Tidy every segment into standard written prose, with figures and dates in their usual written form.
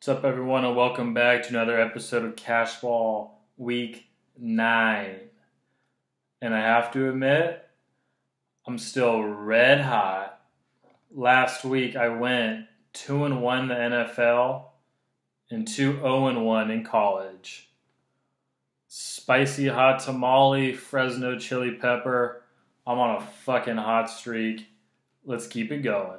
What's up, everyone, and welcome back to another episode of Cashball Week 9. And I have to admit, I'm still red hot. Last week, I went 2-1 in the NFL and 2-0-1 in college. Spicy hot tamale, Fresno chili pepper. I'm on a fucking hot streak. Let's keep it going.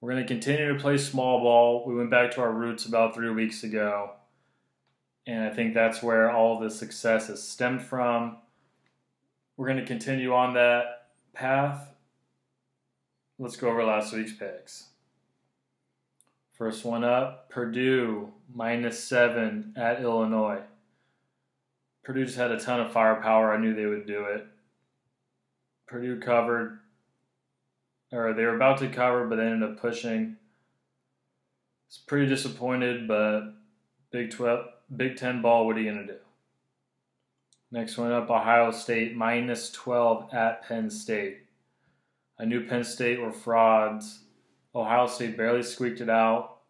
We're going to continue to play small ball. We went back to our roots about 3 weeks ago. And I think that's where all of the success has stemmed from. We're going to continue on that path. Let's go over last week's picks. First one up, Purdue -7 at Illinois. Purdue just had a ton of firepower. I knew they would do it. Purdue covered. Or they were about to cover, but they ended up pushing. It's pretty disappointed, but Big 10 ball, what are you going to do? Next one up, Ohio State -12 at Penn State. I knew Penn State were frauds. Ohio State barely squeaked it out,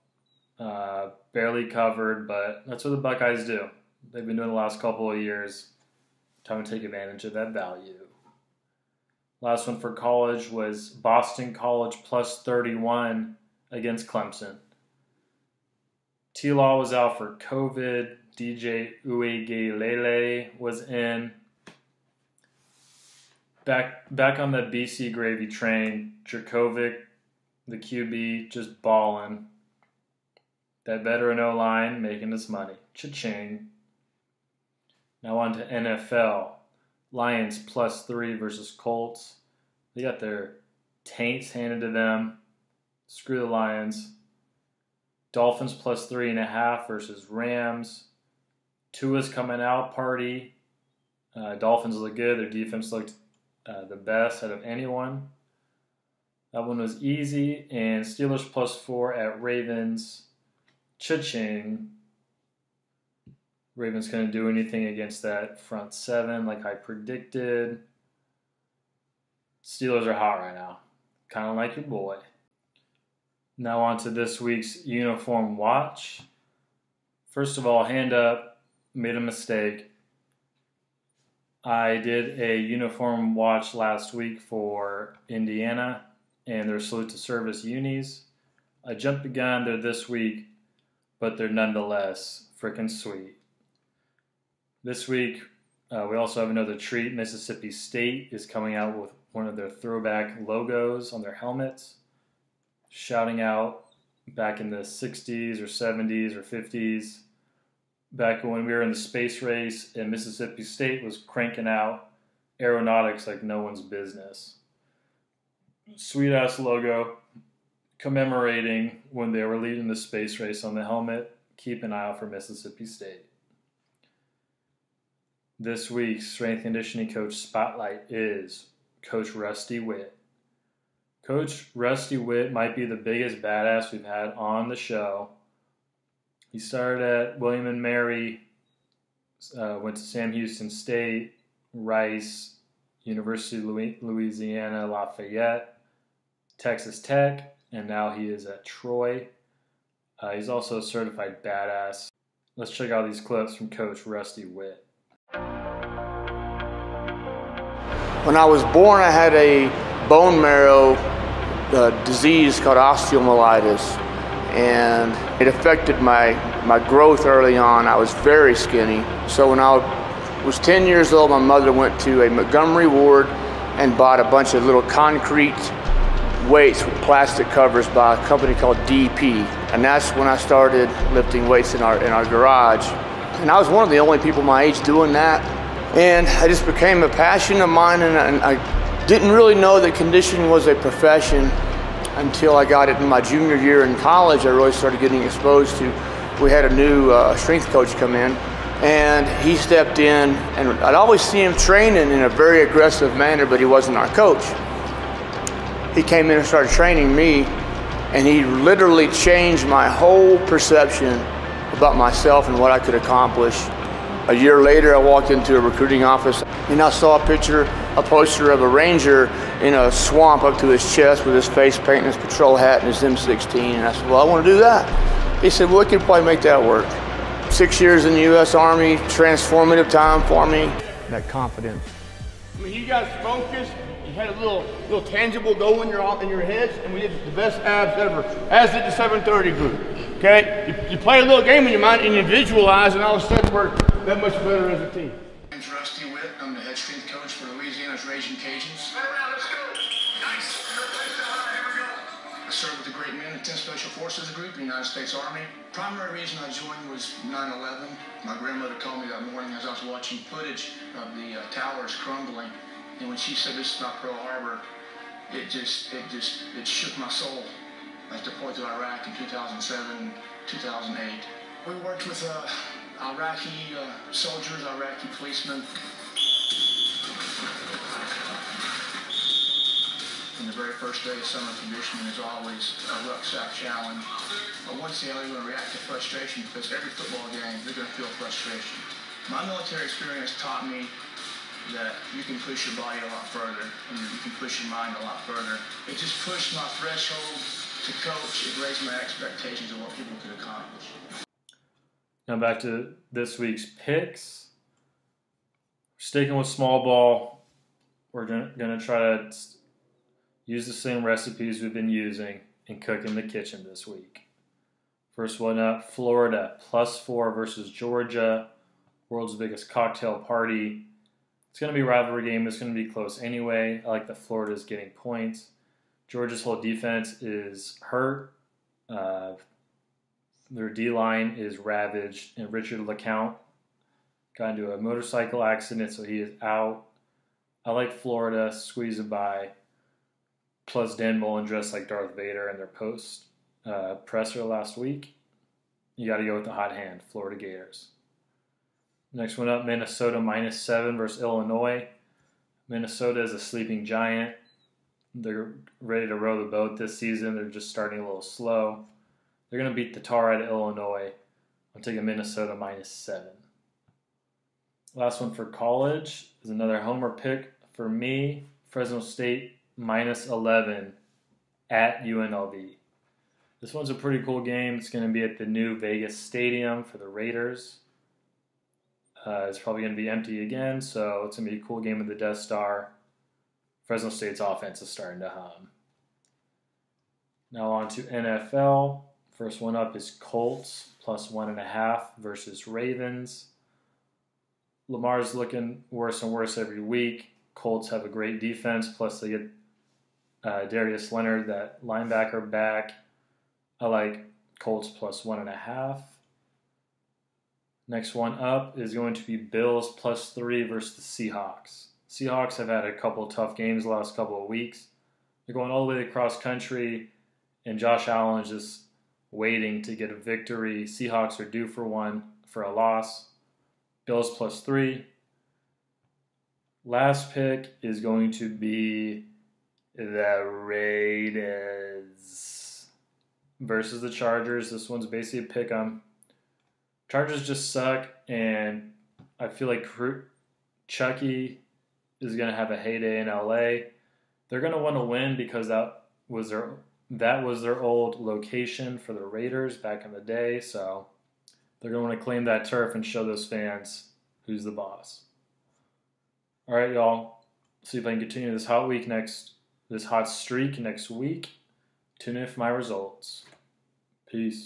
barely covered, but that's what the Buckeyes do. They've been doing the last couple of years. Time to take advantage of that value. Last one for college was Boston College +31 against Clemson. T-Law was out for COVID. WWII was in. Back on the BC gravy train. Dracovic, the QB, just balling. That veteran O-line making us money. Cha-ching. Now on to NFL. Lions +3 versus Colts. They got their taints handed to them. Screw the Lions. Dolphins +3.5 versus Rams. Tua's coming out party. Dolphins look good. Their defense looked the best out of anyone. That one was easy. And Steelers +4 at Ravens. Cha-ching. Ravens couldn't do anything against that front seven like I predicted. Steelers are hot right now. Kind of like your boy. Now on to this week's uniform watch. First of all, hand up. Made a mistake. I did a uniform watch last week for Indiana and their salute to service Unis. I jumped the gun. They're this week, but they're nonetheless freaking sweet. This week, we also have another treat. Mississippi State is coming out with one of their throwback logos on their helmets, shouting out back in the 60s or 70s or 50s, back when we were in the space race and Mississippi State was cranking out aeronautics like no one's business. Sweet-ass logo commemorating when they were leading the space race on the helmet. Keep an eye out for Mississippi State. This week's strength conditioning coach spotlight is Coach Rusty Whitt. Coach Rusty Whitt might be the biggest badass we've had on the show. He started at William & Mary, went to Sam Houston State, Rice, University of Louisiana, Lafayette, Texas Tech, and now he is at Troy. He's also a certified badass. Let's check out these clips from Coach Rusty Whitt. When I was born, I had a bone marrow disease called osteomyelitis, and it affected my growth early on. I was very skinny. So when I was 10 years old, my mother went to a Montgomery ward and bought a bunch of little concrete weights with plastic covers by a company called DP. And that's when I started lifting weights in our garage. And I was one of the only people my age doing that. And I just became a passion of mine, and I didn't really know that conditioning was a profession until I got it in my junior year in college. I really started getting exposed to, we had a new strength coach come in, and he stepped in, and I'd always see him training in a very aggressive manner, but he wasn't our coach. He came in and started training me, and he literally changed my whole perception about myself and what I could accomplish. A year later, I walked into a recruiting office and I saw a poster of a ranger in a swamp up to his chest with his face paint and his patrol hat and his M16. And I said, well, I want to do that. He said, well, we could probably make that work. 6 years in the U.S. Army, transformative time for me. That confidence. I mean, you guys focused. You had a little tangible goal in your heads, and we did the best abs ever, as did the 730 group. Okay? You play a little game in your mind, and you visualize, and all of a sudden we're that much better as a team. My name's Rusty Whitt. I'm the head strength coach for Louisiana's Raging Cajuns. Let's go. Nice. I served with the Great Men 10 Special Forces group in the United States Army. Primary reason I joined was 9/11. My grandmother called me that morning as I was watching footage of the towers crumbling, and when she said this is not Pearl Harbor, it shook my soul. I deployed to Iraq in 2007, 2008. We worked with Iraqi soldiers, Iraqi policemen. And the very first day of summer conditioning is always a rucksack challenge. But once they're going to react to frustration, because every football game, they're going to feel frustration. My military experience taught me that you can push your body a lot further, and you can push your mind a lot further. It just pushed my threshold to coach. It raised my expectations of what people could accomplish. Now back to this week's picks. Sticking with small ball, we're going to try to use the same recipes we've been using and cook in the kitchen this week. First one up, Florida, +4 versus Georgia. World's biggest cocktail party. It's going to be a rivalry game. It's going to be close anyway. I like that Florida's getting points. Georgia's whole defense is hurt. Their D-line is ravaged, and Richard LeCount got into a motorcycle accident, so he is out. I like Florida, squeeze it by. Plus Dan Mullen dressed like Darth Vader in their post presser last week. You got to go with the hot hand, Florida Gators. Next one up, Minnesota -7 versus Illinois. Minnesota is a sleeping giant. They're ready to row the boat this season. They're just starting a little slow. They're going to beat the tar out of Illinois. I'm taking Minnesota -7. Last one for college is another homer pick for me. Fresno State -11 at UNLV. This one's a pretty cool game. It's going to be at the new Vegas Stadium for the Raiders. It's probably going to be empty again, so it's going to be a cool game at the Death Star. Fresno State's offense is starting to hum. Now on to NFL. First one up is Colts +1.5 versus Ravens. Lamar's looking worse and worse every week. Colts have a great defense, plus they get Darius Leonard, that linebacker, back. I like Colts +1.5. Next one up is going to be Bills +3 versus the Seahawks. Seahawks have had a couple tough games the last couple of weeks. They're going all the way across country, and Josh Allen is just waiting to get a victory. Seahawks are due for a loss. Bills +3. Last pick is going to be the Raiders versus the Chargers. This one's basically a pick 'em. Chargers just suck, and I feel like Chucky is going to have a heyday in LA. They're going to want to win because that was their old location for the Raiders back in the day. So they're going to want to claim that turf and show those fans who's the boss. All right, y'all. See if I can continue this hot streak next week. Tune in for my results. Peace.